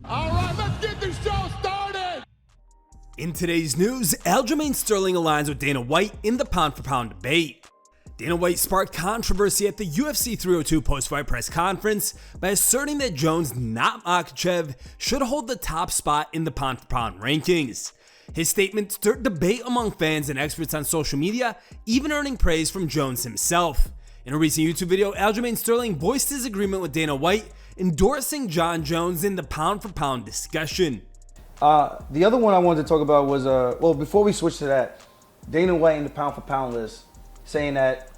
All right, let's get this show started. In today's news, Aljamain Sterling aligns with Dana White in the pound-for-pound debate. Dana White sparked controversy at the UFC 302 post-fight press conference by asserting that Jones, not Makhachev, should hold the top spot in the pound-for-pound rankings. His statement stirred debate among fans and experts on social media, even earning praise from Jones himself. In a recent YouTube video, Aljamain Sterling voiced his agreement with Dana White, endorsing Jon Jones in the pound-for-pound discussion. The other one I wanted to talk about was, well, before we switch to that, Dana White in the pound-for-pound list, saying that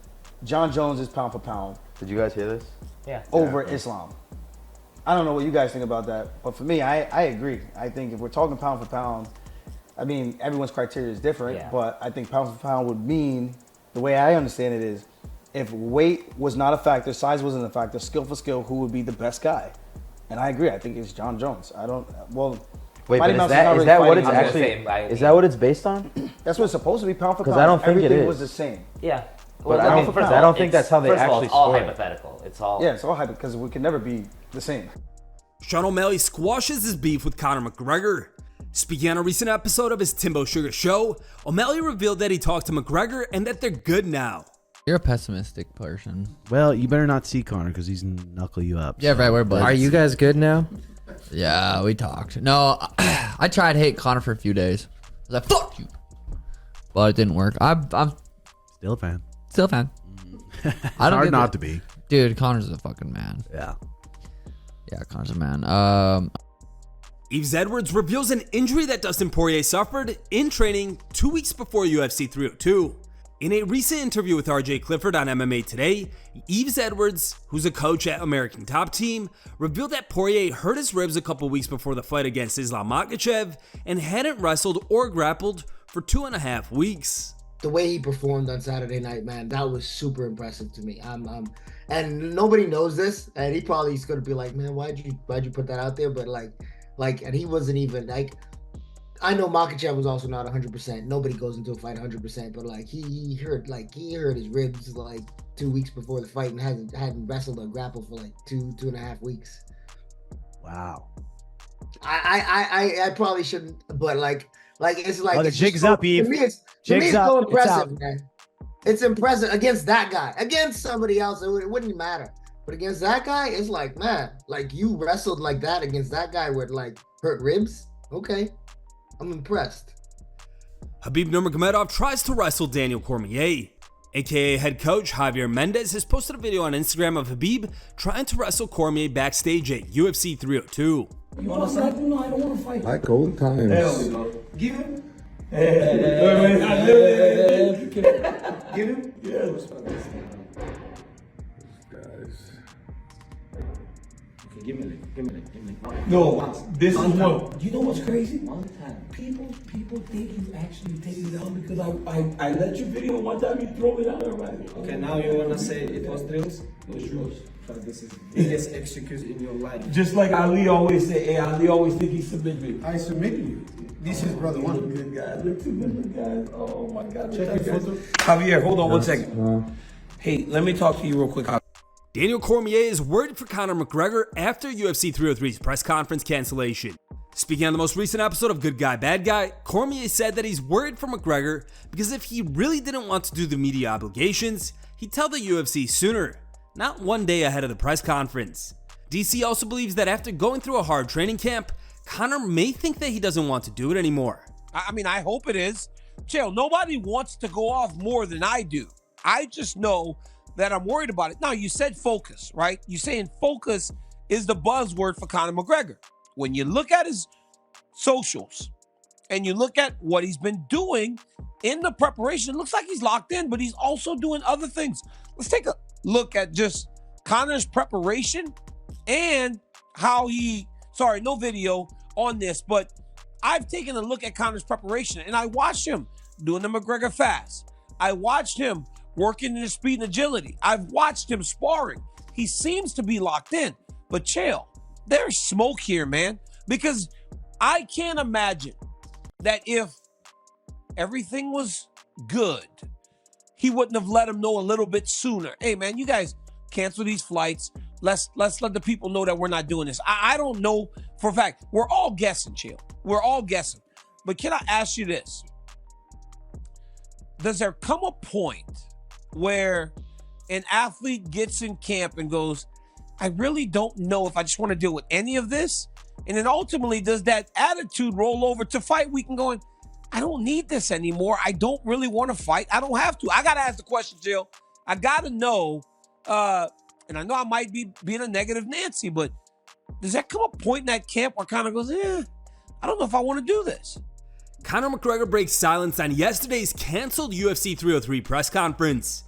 Jon Jones is pound-for-pound. Did you guys hear this? Yeah. Over Islam. I don't know what you guys think about that, but for me, I agree. I think if we're talking pound-for-pound, I mean, everyone's criteria is different, but I think pound-for-pound would mean, the way I understand it is, if weight was not a factor, size wasn't a factor, skill for skill, who would be the best guy? And I agree. I think it's Jon Jones. I don't. Well, wait, but is that what it's actually? Is that what it's based on? That's what it's supposed to be, pound for pound. Because I don't think everything it is. was the same. Yeah. But I don't think that's how they actually it's all score it. hypothetical. It's all. Yeah, it's all hypothetical because we can never be the same. Sean O'Malley squashes his beef with Conor McGregor. Speaking on a recent episode of his Timbo Sugar show, O'Malley revealed that he talked to McGregor and that they're good now. You're a pessimistic person. Well, you better not see Conor because he's knuckle you up. Yeah, right. We're buddies. Are you guys good now? Yeah, we talked. No, I tried to hate Conor for a few days. I was like, fuck you. But it didn't work. I'm Still a fan. still a fan. I don't hard not to be. Dude, Conor's a fucking man. Yeah. Yeah, Conor's a man. YVES Edwards reveals an injury that Dustin Poirier suffered in training 2 weeks before UFC 302. In a recent interview with RJ Clifford on MMA Today, YVES Edwards, who's a coach at American Top Team, revealed that Poirier hurt his ribs a couple weeks before the fight against Islam Makhachev and hadn't wrestled or grappled for 2.5 weeks. The way he performed on Saturday night, man, that was super impressive to me. And nobody knows this, and he probably is gonna be like, man, why'd you put that out there? But like, and he wasn't even like. I know Makhachev was also not 100%. Nobody goes into a fight 100%, but like he hurt his ribs like 2 weeks before the fight and hadn't wrestled or grappled for like 2.5 weeks. Wow. I probably shouldn't, but like it's like the jig's up, Eve. To me, it's so impressive, man. It's impressive against that guy. Against somebody else, it wouldn't matter. But against that guy, it's like, man, like you wrestled like that against that guy with like hurt ribs. Okay. I'm impressed. KHABIB NURMAGOMEDOV tries to wrestle Daniel Cormier. AKA head coach Javier Mendez has posted a video on Instagram of Khabib trying to wrestle Cormier backstage at UFC 302. You want to fight? No, I don't want to fight. Like old times. Give him. Give him? Yeah. Guys. Okay, give me it. No, this is what. You know what's crazy? People think you actually take it down because I let your video one time you throw it out already. Okay, now you wanna say it was drills? It was drills. But this is the biggest excuse in your life. Just like Ali always say, hey, Ali always think he submitted me. I submitted you. This is brother one. Look at guys. Look at guys. Oh my God. Check your photo. Javier, hold on 1 second. Hey, let me talk to you real quick. Daniel Cormier is worried for Conor McGregor after UFC 303's press conference cancellation. Speaking on the most recent episode of Good Guy, Bad Guy, Cormier said that he's worried for McGregor because if he really didn't want to do the media obligations, he'd tell the UFC sooner, not 1 day ahead of the press conference. DC also believes that after going through a hard training camp, Conor may think that he doesn't want to do it anymore. I mean, I hope it is. Chill, nobody wants to go off more than I do. I just know that I'm worried about it. Now, you said focus, right? You're saying focus is the buzzword for Conor McGregor. When you look at his socials and you look at what he's been doing in the preparation, it looks like he's locked in, but he's also doing other things. Let's take a look at just Conor's preparation and how no video on this, but I've taken a look at Conor's preparation and I watched him doing the McGregor fast. I watched him working in his speed and agility. I've watched him sparring. He seems to be locked in, but chill. There's smoke here, man, because I can't imagine that if everything was good, he wouldn't have let him know a little bit sooner. Hey, man, you guys cancel these flights. Let's let the people know that we're not doing this. I don't know for a fact. We're all guessing, Chill. We're all guessing. But can I ask you this? Does there come a point where an athlete gets in camp and goes, I really don't know if I just want to deal with any of this? And then ultimately, does that attitude roll over to fight week and going, I don't need this anymore. I don't really want to fight. I don't have to. I got to ask the question, Jill. I got to know, and I know I might be being a negative Nancy, but does that come a point in that camp where Conor goes, I don't know if I want to do this? Conor McGregor breaks silence on yesterday's canceled UFC 303 press conference.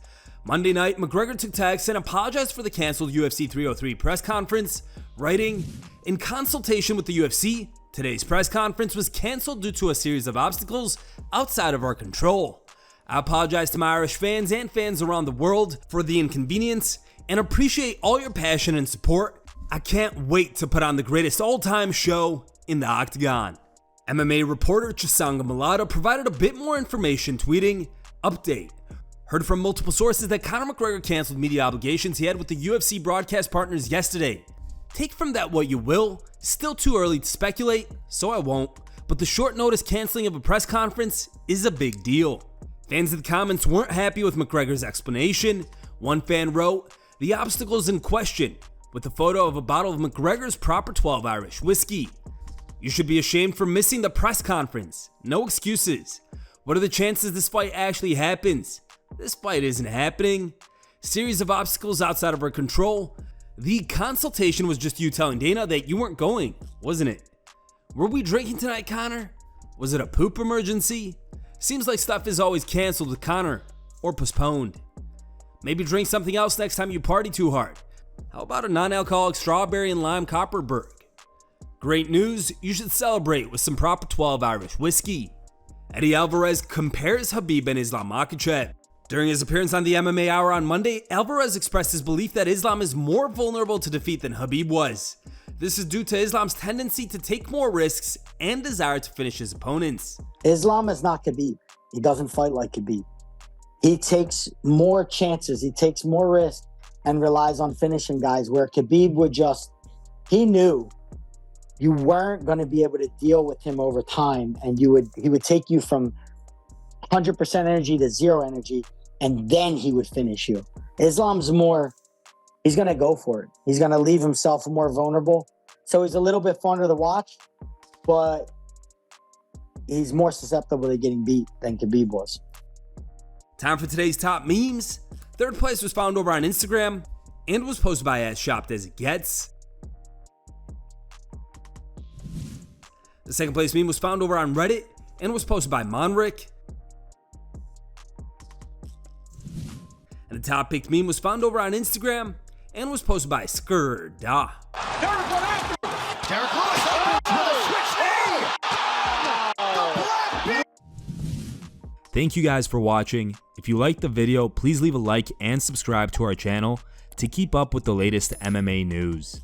Monday night, McGregor took to X and apologized for the canceled UFC 303 press conference, writing, in consultation with the UFC, today's press conference was canceled due to a series of obstacles outside of our control. I apologize to my Irish fans and fans around the world for the inconvenience and appreciate all your passion and support. I can't wait to put on the greatest all-time show in the Octagon. MMA reporter Chisanga Malata provided a bit more information, tweeting, update. Heard from multiple sources that Conor McGregor canceled media obligations he had with the UFC broadcast partners yesterday. Take from that what you will, still too early to speculate, so I won't, but the short notice canceling of a press conference is a big deal. Fans in the comments weren't happy with McGregor's explanation. One fan wrote, the obstacles in question, with a photo of a bottle of McGregor's Proper 12 Irish whiskey. You should be ashamed for missing the press conference. No excuses. What are the chances this fight actually happens? This fight isn't happening. Series of obstacles outside of our control. The consultation was just you telling Dana that you weren't going, wasn't it? Were we drinking tonight, Conor? Was it a poop emergency? Seems like stuff is always canceled with Conor, or postponed. Maybe drink something else next time you party too hard. How about a non-alcoholic strawberry and lime Copperberg? Great news, you should celebrate with some Proper 12 Irish whiskey. Eddie Alvarez compares Khabib and Islam Makhachev. During his appearance on the MMA Hour on Monday, Alvarez expressed his belief that Islam is more vulnerable to defeat than Khabib was. This is due to Islam's tendency to take more risks and desire to finish his opponents. Islam is not Khabib. He doesn't fight like Khabib. He takes more chances, he takes more risks, and relies on finishing guys, where Khabib would he knew you weren't going to be able to deal with him over time, and he would take you from 100% energy to zero energy, and then he would finish you. Islam's he's going to go for it. He's going to leave himself more vulnerable. So he's a little bit funner to watch, but he's more susceptible to getting beat than Khabib was. Time for today's top memes. Third place was found over on Instagram and was posted by As Shopped As It Gets. The second place meme was found over on Reddit and was posted by Monrick. And the top picked meme was found over on Instagram and was posted by Skurda. Thank you guys for watching. If you liked the video, please leave a like and subscribe to our channel to keep up with the latest MMA news.